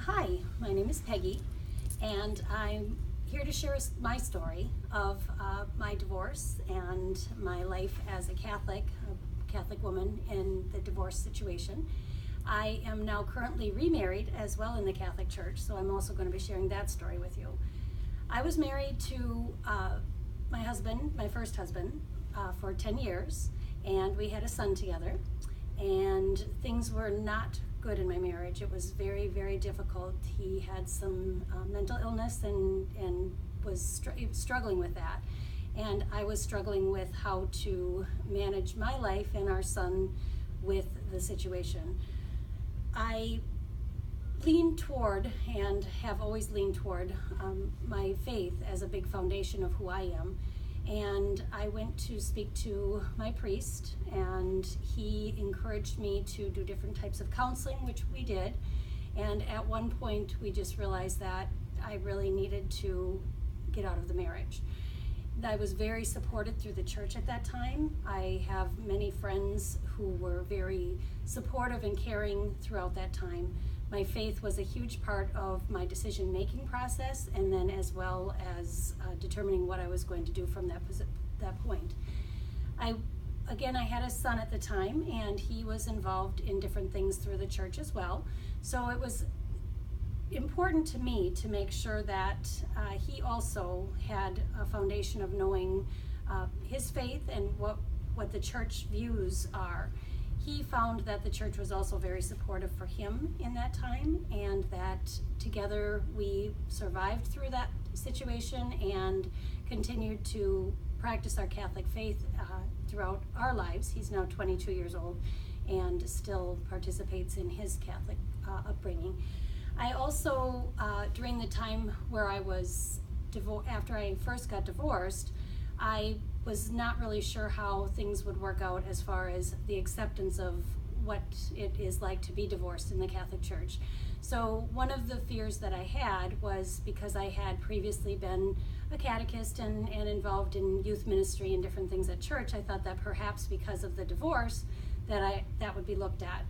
Hi, my name is Peggy, and I'm here to share my story of my divorce and my life as a Catholic woman in the divorce situation. I am now currently remarried as well in the Catholic Church, so I'm also going to be sharing that story with you. I was married to my husband, my first husband, for 10 years, and we had a son together, and things were not good in my marriage. It was very, very difficult. He had some mental illness and was struggling with that. And I was struggling with how to manage my life and our son with the situation. I lean toward, and have always leaned toward, my faith as a big foundation of who I am. And I went to speak to my priest, and he encouraged me to do different types of counseling, which we did. And at one point, we just realized that I really needed to get out of the marriage. I was very supported through the church at that time. I have many friends who were very supportive and caring throughout that time. My faith was a huge part of my decision-making process, and then as well as determining what I was going to do from that point. I had a son at the time, and he was involved in different things through the church as well. So it was important to me to make sure that he also had a foundation of knowing his faith and what the church views are. He found that the church was also very supportive for him in that time, and that together we survived through that situation and continued to practice our Catholic faith throughout our lives. He's now 22 years old and still participates in his Catholic upbringing. I also, during the time where I was after I first got divorced, I was not really sure how things would work out as far as the acceptance of what it is like to be divorced in the Catholic Church. So one of the fears that I had was, because I had previously been a catechist and involved in youth ministry and different things at church, I thought that perhaps because of the divorce that would be looked at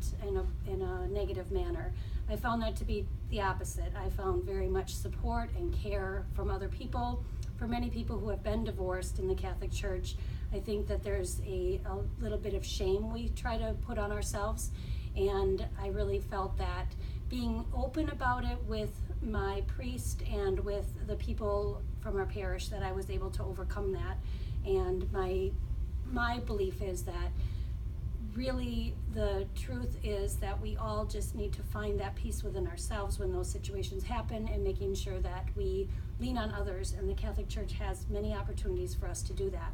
in a negative manner. I found that to be the opposite. I found very much support and care from other people. For many people who have been divorced in the Catholic Church, I think that there's a little bit of shame we try to put on ourselves, and I really felt that being open about it with my priest and with the people from our parish, that I was able to overcome that. And my belief is that really the truth is that we all just need to find that peace within ourselves when those situations happen, and making sure that we lean on others, and the Catholic Church has many opportunities for us to do that.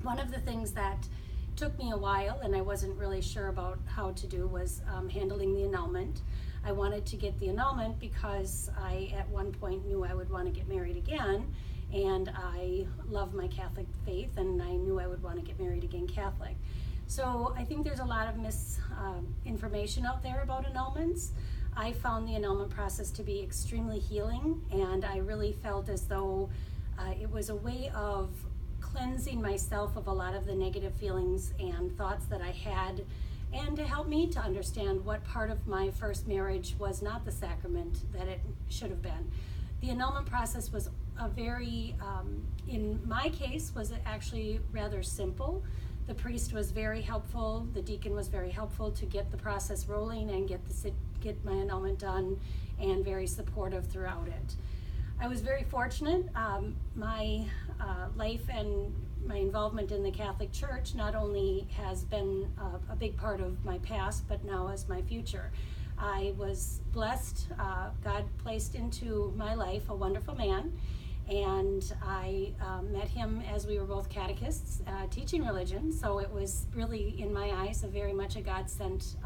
One of the things that took me a while, and I wasn't really sure about how to do, was handling the annulment. I wanted to get the annulment because I at one point knew I would want to get married again, and I love my Catholic faith, and I knew I would want to get married again Catholic. So I think there's a lot of misinformation out there about annulments. I found the annulment process to be extremely healing, and I really felt as though it was a way of cleansing myself of a lot of the negative feelings and thoughts that I had, and to help me to understand what part of my first marriage was not the sacrament that it should have been. The annulment process was in my case, was actually rather simple. The priest was very helpful, the deacon was very helpful to get the process rolling and get my annulment done, and very supportive throughout it. I was very fortunate. My life and my involvement in the Catholic Church not only has been a big part of my past, but now is my future. I was blessed. God placed into my life a wonderful man, and I met him as we were both catechists teaching religion, so it was really, in my eyes, very much a God-sent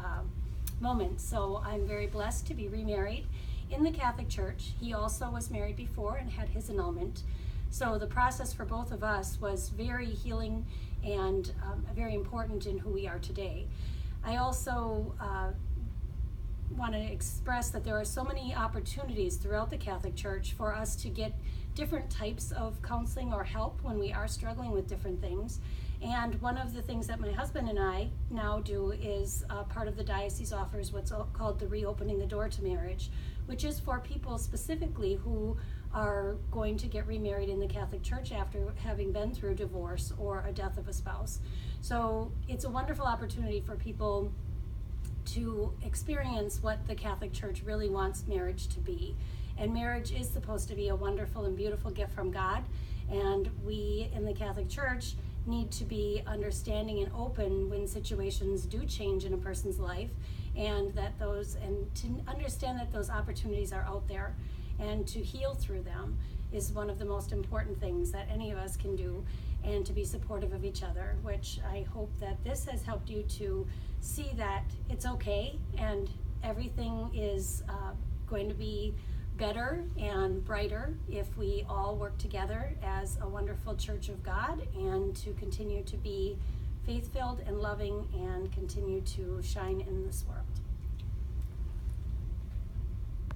moment. So I'm very blessed to be remarried in the Catholic Church. He also was married before and had his annulment. So the process for both of us was very healing and very important in who we are today. I also want to express that there are so many opportunities throughout the Catholic Church for us to get different types of counseling or help when we are struggling with different things. And one of the things that my husband and I now do is part of the diocese offers what's called the Reopening the Door to Marriage, which is for people specifically who are going to get remarried in the Catholic Church after having been through divorce or a death of a spouse. So it's a wonderful opportunity for people to experience what the Catholic Church really wants marriage to be. And marriage is supposed to be a wonderful and beautiful gift from God, and we in the Catholic Church need to be understanding and open when situations do change in a person's life, and to understand that those opportunities are out there, and to heal through them is one of the most important things that any of us can do, and to be supportive of each other, which I hope that this has helped you to see that it's okay and everything is going to be better and brighter if we all work together as a wonderful Church of God, and to continue to be faith-filled and loving and continue to shine in this world.